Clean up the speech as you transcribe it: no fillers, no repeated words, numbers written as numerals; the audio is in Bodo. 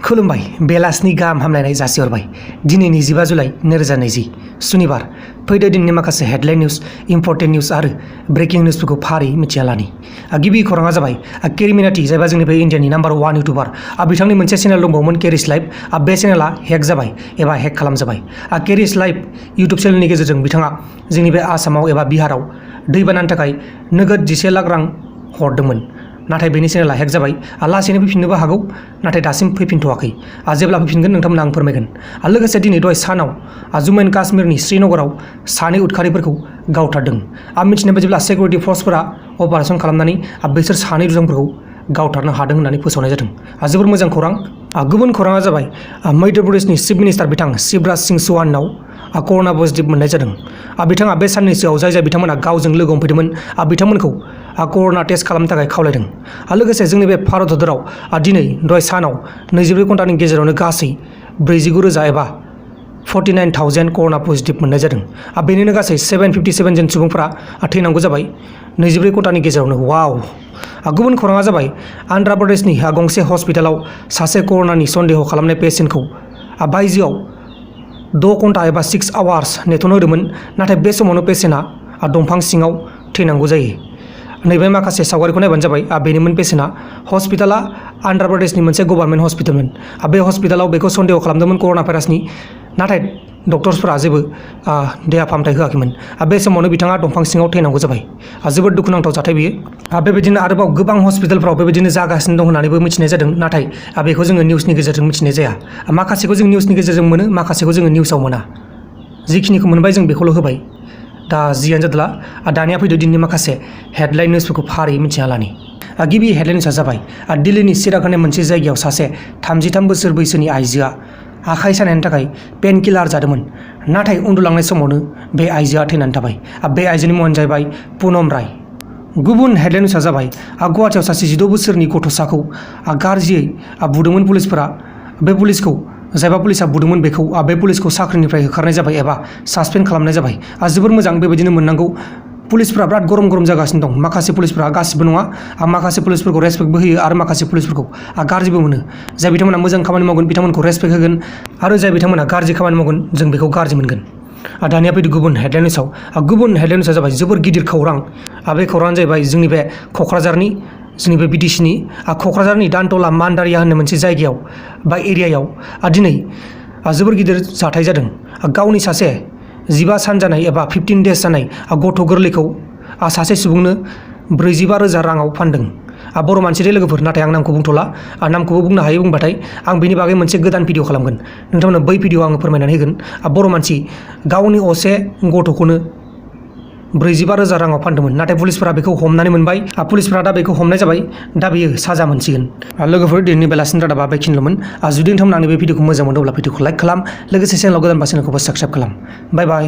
खुलुमबाय बेलासिनि गाहाम हामलायनाय जासिहरबाय दिनैनि 15 जुलाइ 2020 सुनिबार फैदो दिननि माखासे हेडलाइन निउज इम्पर्टेन्ट निउज आरो ब्रेकिं निउजफोरखौ फारि मिथिना लानि गिबि खौराङा जाबाय केरिमिनाटी जायबा जोंनि बे इन्डियानि नाम्बार 1 इउटुबार बिथांनि मोनसे चेनेल दंबावोमोन केरिस लाइभ बे चेनेला हेक जाबाय एबा हेक खालामजाबाय केरिस लाइभ इउटुब चेनेलनि गेजेरजों बिथाङा जोंनि बे आसामाव एबा बिहाराव दैबानानि थाखाय नोगोद 11 लाख रां हरदोंमोन नाथाय बेनि चेनेला हेक जाबाय लासैनो फैफिननोबो हागौ नाथाय दासिम फैफिनथ'वाखै जेब्ला फैफिनगोन नोंथांमोननो आं फोरमायगोन लोगोसे दिनै दहाय सानाव जम्मु एन्ड काश्मीरनि श्रीनगराव सानै उदखारिफोरखौ गावथारदों मिथिनाय बायदिब्ला सिकिउरिटि फर्सफोरा अपारेसन खालामनानै बिसोर सानै दुथांफोरखौ गावथारनो हादों होननानै फोसावनाय जादों जोबोर मोजां खौरां गुबुन खौराङा जाबाय मध्य प्रदेशनि चिफ मिनिस्टार बिथां शिवराज सिंह चौहाननाव कर'ना पजिटिभ मोननाय जादों बिथाङा बे साननैसोआव जाय बिथांमोना गावजों लोगो हमफैदोंमोन बिथांमोनखौ कर'ना टेस्ट खालामनो थाखाय खावलायदों लोगोसे जोंनि बे भारत हादराव दिनै दहाय सानाव 24 घन्टानि गेजेरावनो गासै 49,000 एबा 49,000 कर'ना पजिटिभ मोननाय जादों बेनिनो गासै 757 जन सुबुंफोरा थैनांगौ जाबाय 24 घन्टानि गेजेरावनो वाव गुबुन खौराङा जाबाय आन्ध्र प्रदेशनि गंसे हस्पिटालाव सासे कर'नानि सन्देह खालामनाय पेसेन्टखौ बायजोआव 6 घन्टा एबा 6 आवार्स नेथ'नो होदोंमोन नाथाय बे समावनो पेसेन्टआ दंफां सिङाव थैनांगौ जायो नैबे माखासे सावगारिखौ नायबानो जाबाय बेनोमोन पेसेन्टआ हस्पिटाला आन्ध्र प्रदेशनि मोनसे गभर्नमेन्ट हस्पिटालमोन बे हस्पिटालाव बेखौ सन्देह खालामदोंमोन कर'ना भाइरासनि नाथाय डक्टर्सफोरा जेबो देहा फाहामथाय होआखैमोन बे समावनो बिथाङा दंफां सिङाव थैनांगौ जाबाय जोबोद दुखुनांथाव जाथाय बियो बेबायदिनो आरोबाव गोबां हस्पिटालफ्राव बेबायदिनो जागासिनो दं होननानैबो मिथिनाय जादों नाथाय बेखौ जोङो निउसनि गेजेरजों मिथिनाय जाया माखासेखौ जों निउसनि गेजेरजों मोनो माखासेखौ जोङो निउसाव मोना जिखिनिखौ मोनबाय जों बेखौल' होबाय दा जियानो जादोला दानिया फैदो दिननि माखासे हेडलाइन निउसफोरखौ फारियै मिथिना लानि गिबि हेडलाइन निउसआ जाबाय दिल्लीनि सिराक होननाय मोनसे जायगायाव सासे 33 बोसोर बैसोनि आइजोआ आखाइ सानायनि थाखाय पेन किलार जादोंमोन नाथाय उन्दुलांनाय समावनो बे आइजोआ थैनानै थाबाय बे आइजोनि मुङानो जाहैबाय पुनम राय गुबुन हेडलाइन निउसआ जाबाय गुवाहाटीआव सासे 16 बोसोरनि गथ'साखौ गाज्रियै बुदोंमोन पुलिसफोरा बे पुलिसखौ जायबा पुलिसा बुदोंमोन बेखौ बे पुलिसखौ साख्रिनिफ्राय होखारनाय जाबाय एबा सासपेन्ड खालामनाय जाबाय जोबोर मोजां बेबायदिनो मोननांगौ पुलिसफोरा बिराद गरम जागासिनो दं माखासे पुलिसफोरा गासिबो नङा माखासे पुलिसफोरखौ रेसपेक्टबो होयो आरो माखासे पुलिसफोरखौ गाज्रिबो मोनो जाय बिथांमोना मोजां खामानि मावगोन बिथांमोनखौ रेसपेक्ट होगोन आरो जाय बिथांमोना गाज्रि खामानि मावगोन जों बेखौ गाज्रि मोनगोन दानिया फैदो गुबुन हेडलाइन निउसआव गुबुन हेडलाइन निउसआ जाबाय जोबोर गिदिर खौरां बे खौराङानो जाहैबाय जोंनि बे क'क्राझारनि जोंनि बे बिटिसिनि क'क्राझारनि दानतला मान्दारिया होननाय मोनसे जायगायाव बा एरियायाव दिनै जोबोर गिदिर जाथाय जादों गावनि सासे 15 सान जानाय एबा 15 डेज जानाय गथ' गोरलैखौ सासे सुबुंनो 45,000 राङाव फानदों बर' मानसिनि लोगोफोर नाथाय आं नामखौ बुंथ'ला नामखौबो बुंनो हायो बुंबाथाय आं बेनि बागै मोनसे गोदान भिडिअ खालामगोन नोंथांमोननो बै भिडिअ आङो फोरमायनानै होगोन बर' मानसि गावनि असे गथ'खौनो 45,000 राङाव फानदोंमोन नाथाय पुलिसफोरा बेखौ हमनानै मोनबाय पुलिसफोरा दा बेखौ हमनाय जाबाय दा बेयो साजा मोनसिगोन लोगोफोर दिनैनि बेलासिनि रादाबा बेखिनिल'मोन जुदि नोंथांमोना बे भिडिअखौ मोजां मोनदोंब्ला भिडिअखौ लाइक खालाम लोगोसे चेनेलाव गोदानबा चेनेलखौबो साबस्क्राइब खालाम बाय बाय।